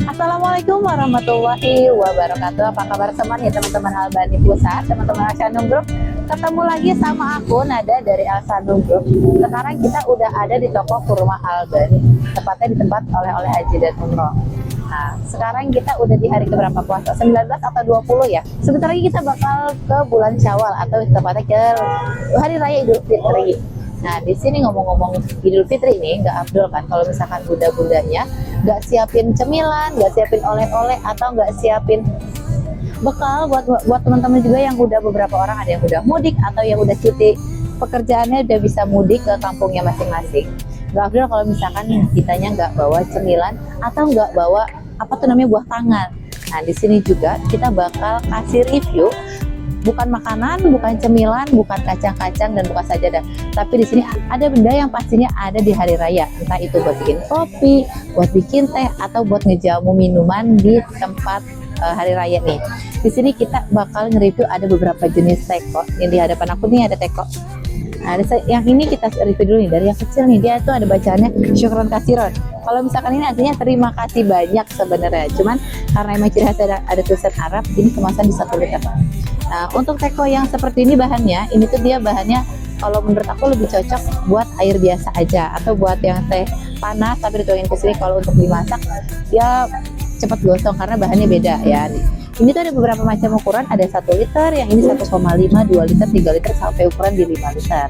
Assalamualaikum warahmatullahi wabarakatuh. Apa kabar semuanya teman-teman Albani Pusat, teman-teman Alsanum Group? Ketemu lagi sama aku Nada dari Alsanum Group. Sekarang kita udah ada di toko Kurma Albani, tepatnya di tempat oleh-oleh haji dan umroh. Nah, sekarang kita udah di hari keberapa puasa? 19 atau 20 ya? Sebentar lagi kita bakal ke bulan Syawal atau tepatnya ke hari raya Idul Fitri. Nah, di sini ngomong-ngomong Idul Fitri ini nggak afdol kan kalau misalkan bunda-bundanya nggak siapin cemilan, nggak siapin oleh-oleh, atau nggak siapin bekal buat teman-teman juga yang udah beberapa orang, ada yang udah mudik atau yang udah cuti pekerjaannya, udah bisa mudik ke kampungnya masing-masing. Nggak afdol kalau misalkan kitanya nggak bawa cemilan atau nggak bawa apa tuh namanya buah tangan. Nah, di sini juga kita bakal kasih review bukan makanan, bukan cemilan, bukan kacang-kacang, dan bukan sajadah. Tapi di sini ada benda yang pastinya ada di hari raya. Entah itu buat bikin kopi, buat bikin teh, atau buat ngejamu minuman di tempat hari raya nih. Di sini kita bakal nge-review ada beberapa jenis teko. Yang di hadapan aku nih ada teko. Nah, yang ini kita review dulu nih, dari yang kecil nih, dia tuh ada bacaannya syukron kasiron. Kalau misalkan ini artinya terima kasih banyak sebenarnya, cuman karena emang ciri khas ada tulisan Arab, ini kemasan di 1 liter. Nah, untuk teko yang seperti ini bahannya, ini tuh dia bahannya kalau menurut aku lebih cocok buat air biasa aja, atau buat yang teh panas tapi dituangin ke sini. Kalau untuk dimasak dia cepat gosong karena bahannya beda ya. Ini tuh ada beberapa macam ukuran, ada 1 liter, yang ini 1,5, 2 liter, 3 liter, sampai ukuran di 5 liter.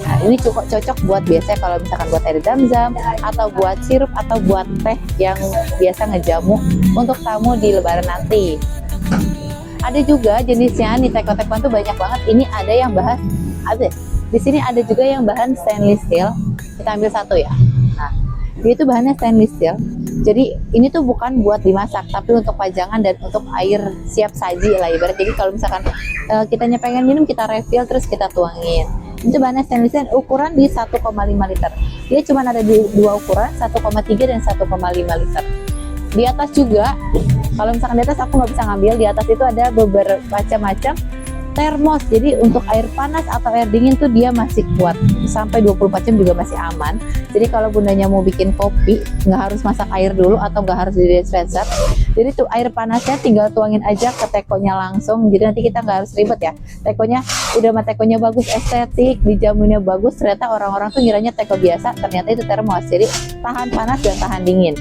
Nah, ini cukup cocok buat biasanya kalau misalkan buat air zam-zam, atau buat sirup, atau buat teh yang biasa ngejamu untuk tamu di lebaran nanti. Ada juga jenisnya nih, teko-tekoan tuh banyak banget. Ini ada yang bahan, di sini ada juga yang bahan stainless steel. Kita ambil satu ya. Nah, dia itu bahannya stainless steel. Jadi ini tuh bukan buat dimasak, tapi untuk pajangan dan untuk air siap saji lah ibarat. Jadi kalau misalkan kitanya pengen minum, kita refill terus kita tuangin. Itu bahannya stainless steel, ukuran di 1,5 liter. Dia cuma ada di 2 ukuran, 1,3 dan 1,5 liter. Di atas juga, kalau misalkan di atas aku nggak bisa ngambil, di atas itu ada beberapa macam-macam termos. Jadi untuk air panas atau air dingin tuh dia masih kuat, sampai 24 jam juga masih aman. Jadi kalau bundanya mau bikin kopi, nggak harus masak air dulu atau nggak harus di dispenser. Jadi tuh air panasnya tinggal tuangin aja ke tekonya langsung. Jadi nanti kita nggak harus ribet ya. Tekonya udah mah tekonya bagus, estetik, dijamunya bagus. Ternyata orang-orang tuh ngiranya teko biasa, ternyata itu termos. Jadi tahan panas dan tahan dingin.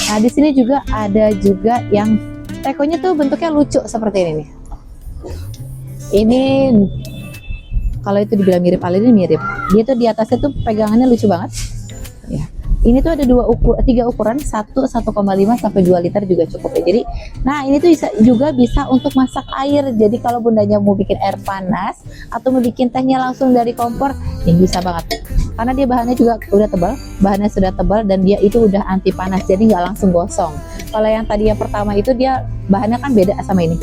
Nah, di sini juga ada juga yang tekonya tuh bentuknya lucu seperti ini nih. Ini kalau itu dibilang mirip Alin, mirip. Dia tuh di atasnya tuh pegangannya lucu banget. Ya. Ini tuh ada 3 ukuran, 1,5 sampai 2 liter juga cukup ya. Jadi, nah ini tuh juga bisa untuk masak air. Jadi kalau bundanya mau bikin air panas atau mau bikin tehnya langsung dari kompor, ini bisa banget. Karena dia bahannya juga udah tebal, bahannya sudah tebal, dan dia itu udah anti panas, jadi nggak langsung gosong. Kalau yang tadi yang pertama itu dia bahannya kan beda sama ini.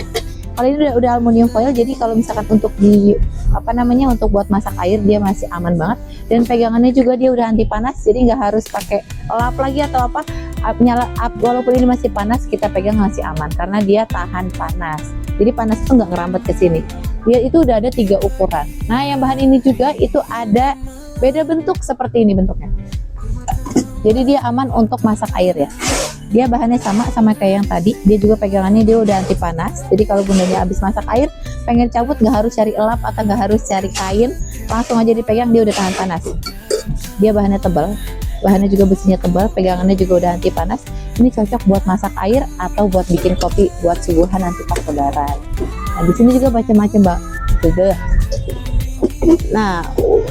Kalau ini udah aluminium foil, jadi kalau misalkan untuk untuk buat masak air dia masih aman banget, dan pegangannya juga dia udah anti panas, jadi nggak harus pakai lap lagi atau apa. Walaupun ini masih panas, kita pegang masih aman karena dia tahan panas. Jadi panas itu nggak ngerambat ke sini. Dia itu udah ada 3 ukuran. Nah, yang bahan ini juga itu ada beda bentuk seperti ini bentuknya. Jadi dia aman untuk masak air ya. Dia bahannya sama kayak yang tadi. Dia juga pegangannya dia udah anti panas. Jadi kalau bundanya habis masak air, pengen cabut nggak harus cari elap atau nggak harus cari kain, langsung aja dipegang, dia udah tahan panas. Dia bahannya tebal, bahannya juga besinya tebal, pegangannya juga udah anti panas. Ini cocok buat masak air atau buat bikin kopi, buat suguhan nanti pas lebaran. Nah, di sini juga macam-macam, Mbak. Nah,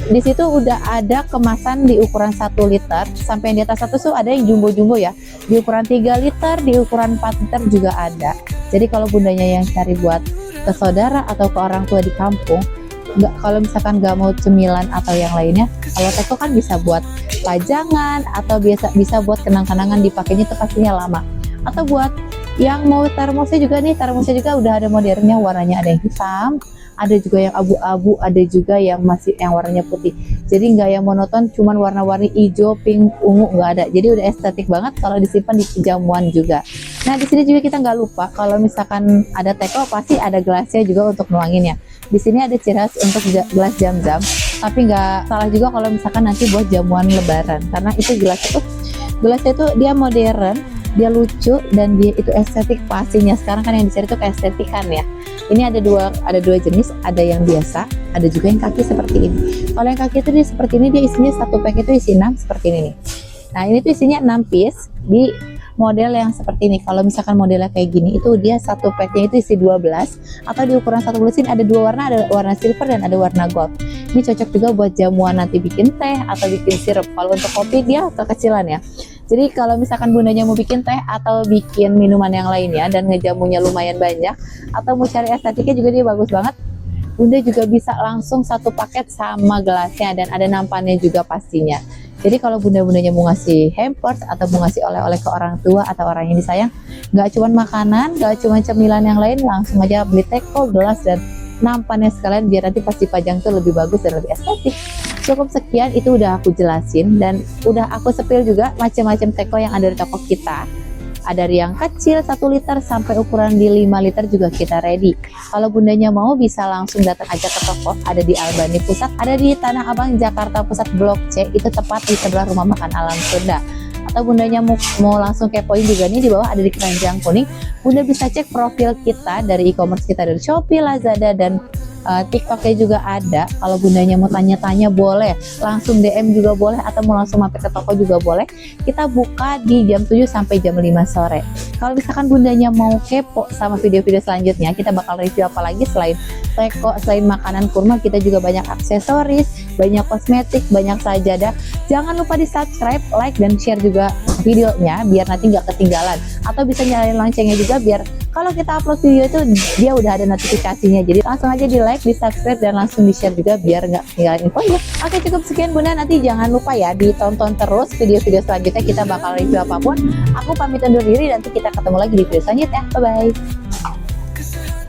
di situ udah ada kemasan di ukuran 1 liter sampai yang di atas 1 tuh ada yang jumbo-jumbo ya. Di ukuran 3 liter, di ukuran 4 liter juga ada. Jadi kalau bundanya yang cari buat ke saudara atau ke orang tua di kampung, kalau misalkan nggak mau cemilan atau yang lainnya, kalau teko kan bisa buat pajangan atau bisa buat kenang-kenangan, dipakainya tuh pastinya lama. Atau buat yang mau termosnya juga nih, termosnya juga udah ada modernnya, warnanya ada yang hitam, ada juga yang abu-abu, ada juga yang masih yang warnanya putih. Jadi nggak yang monoton cuman warna-warni hijau, pink, ungu, nggak ada. Jadi udah estetik banget kalau disimpan di jamuan juga. Nah, di sini juga kita nggak lupa kalau misalkan ada teko pasti ada gelasnya juga untuk nuanginnya. Di sini ada ciri khas untuk gelas zam-zam, tapi nggak salah juga kalau misalkan nanti buat jamuan lebaran, karena itu gelasnya tuh dia modern. dia lucu dan dia itu estetik pastinya. Sekarang kan yang dicari itu keestetikan ya. Ini ada dua jenis, ada yang biasa, ada juga yang kaki seperti ini. Kalau yang kaki itu dia seperti ini, dia isinya satu pack itu isi 6 seperti ini nih. Nah ini tuh isinya 6 piece di model yang seperti ini. Kalau misalkan modelnya kayak gini, itu dia satu packnya itu isi 12, atau di ukuran satu lusin ada dua warna, ada warna silver dan ada warna gold. Ini cocok juga buat jamuan nanti bikin teh atau bikin sirup. Kalau untuk kopi dia kekecilan ya. Jadi kalau misalkan bundanya mau bikin teh atau bikin minuman yang lainnya dan ngejamunya lumayan banyak, atau mau cari estetiknya juga dia bagus banget. Bunda juga bisa langsung satu paket sama gelasnya dan ada nampannya juga pastinya. Jadi kalau bunda-bundanya mau ngasih hampers atau mau ngasih oleh-oleh ke orang tua atau orang yang disayang, nggak cuma makanan, nggak cuma cemilan yang lain, langsung aja beli teko, gelas, dan nampannya sekalian biar nanti pas dipajang tuh lebih bagus dan lebih estetik. Cukup sekian, itu udah aku jelasin dan udah aku sepil juga macam-macam teko yang ada di toko kita. Ada yang kecil 1 liter sampai ukuran di 5 liter juga kita ready. Kalau bundanya mau bisa langsung datang aja ke toko, ada di Albani Pusat, ada di Tanah Abang Jakarta Pusat Blok C, itu tepat di sebelah Rumah Makan Alam Sunda. Atau bundanya mau langsung kepoin juga nih, di bawah ada di keranjang kuning. Bunda bisa cek profil kita dari e-commerce kita dari Shopee, Lazada, dan TikToknya juga ada. Kalau bundanya mau tanya-tanya boleh, langsung DM juga boleh, atau mau langsung mampir ke toko juga boleh. Kita buka di jam 7 sampai jam 5 sore. Kalau misalkan bundanya mau kepo sama video-video selanjutnya, kita bakal review apa lagi selain teko, selain makanan kurma, kita juga banyak aksesoris, banyak kosmetik, banyak sajadah. Jangan lupa di subscribe, like, dan share juga videonya biar nanti nggak ketinggalan. Atau bisa nyalain loncengnya juga biar kalau kita upload video itu dia udah ada notifikasinya. Jadi langsung aja di like, di subscribe, dan langsung di share juga biar nggak ketinggalan infonya. Oke, cukup sekian bunda, nanti jangan lupa ya ditonton terus video-video selanjutnya, kita bakal review apapun. Aku pamit undur diri, nanti kita ketemu lagi di video selanjutnya. Bye bye.